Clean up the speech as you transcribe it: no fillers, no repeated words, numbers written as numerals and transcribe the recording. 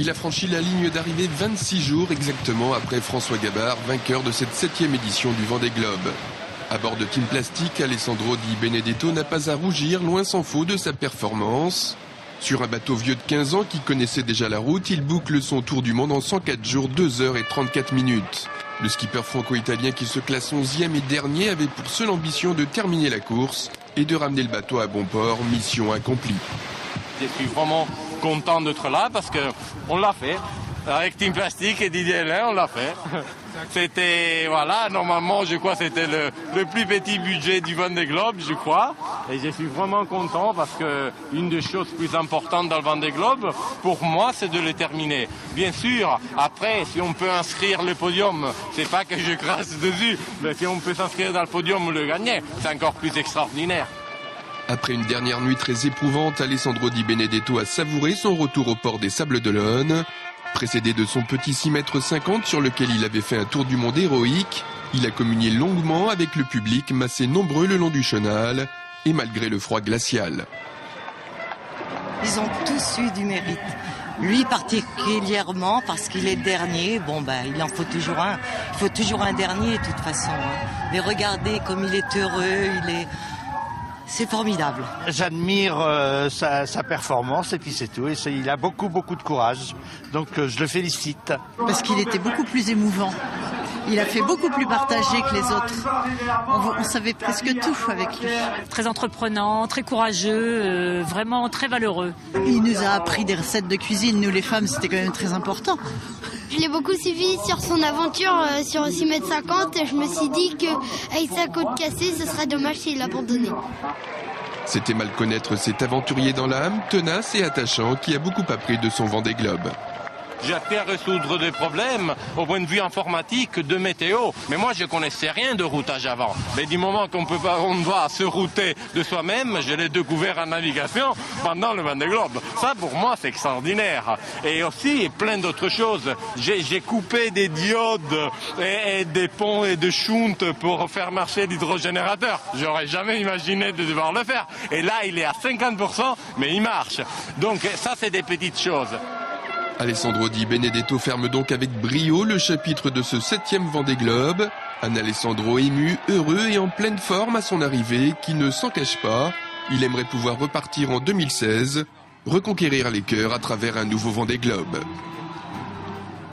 Il a franchi la ligne d'arrivée 26 jours exactement après François Gabard, vainqueur de cette 7e édition du Vendée Globe. À bord de Team Plastic, Alessandro Di Benedetto n'a pas à rougir, loin s'en faut, de sa performance. Sur un bateau vieux de 15 ans qui connaissait déjà la route, il boucle son tour du monde en 104 jours, 2 heures et 34 minutes. Le skipper franco-italien qui se classe 11e et dernier avait pour seule ambition de terminer la course et de ramener le bateau à bon port, mission accomplie. Je suis vraiment content d'être là parce qu'on l'a fait. Avec Team Plastic et Didier Hélin, on l'a fait. C'était, voilà, normalement, je crois que c'était le plus petit budget du Vendée Globe, je crois. Et je suis vraiment content parce que une des choses plus importantes dans le Vendée Globe, pour moi, c'est de le terminer. Bien sûr, après, si on peut inscrire le podium, c'est pas que je crache dessus, mais si on peut s'inscrire dans le podium ou le gagner, c'est encore plus extraordinaire. Après une dernière nuit très éprouvante, Alessandro Di Benedetto a savouré son retour au port des Sables-d'Olonne. Précédé de son petit 6,50 m sur lequel il avait fait un tour du monde héroïque, il a communié longuement avec le public massé nombreux le long du chenal et malgré le froid glacial. Ils ont tous eu du mérite. Lui particulièrement parce qu'il est dernier. Bon il en faut toujours un. Il faut toujours un dernier de toute façon. Mais regardez comme il est heureux, c'est formidable. J'admire sa performance et puis c'est tout. Et il a beaucoup de courage. Donc je le félicite. Parce qu'il était beaucoup plus émouvant. Il a fait beaucoup plus partager que les autres. On savait presque tout avec lui. Très entreprenant, très courageux, vraiment très valeureux. Il nous a appris des recettes de cuisine. Nous les femmes, c'était quand même très important. Je l'ai beaucoup suivi sur son aventure sur 6,50 m et je me suis dit qu'avec sa côte cassée, ce serait dommage s'il l'abandonnait. C'était mal connaître cet aventurier dans l'âme, tenace et attachant, qui a beaucoup appris de son Vendée Globe. J'ai appris à résoudre des problèmes au point de vue informatique, de météo. Mais moi, je connaissais rien de routage avant. Mais du moment qu'on doit se router de soi-même, je l'ai découvert en navigation pendant le Vendée Globe. Ça, pour moi, c'est extraordinaire. Et aussi, plein d'autres choses. J'ai coupé des diodes et des ponts et des shunts pour faire marcher l'hydrogénérateur. J'aurais jamais imaginé de devoir le faire. Et là, il est à 50%, mais il marche. Donc, ça, c'est des petites choses. Alessandro Di Benedetto ferme donc avec brio le chapitre de ce 7e Vendée Globe. Un Alessandro ému, heureux et en pleine forme à son arrivée, qui ne s'en cache pas. Il aimerait pouvoir repartir en 2016, reconquérir les cœurs à travers un nouveau Vendée Globe.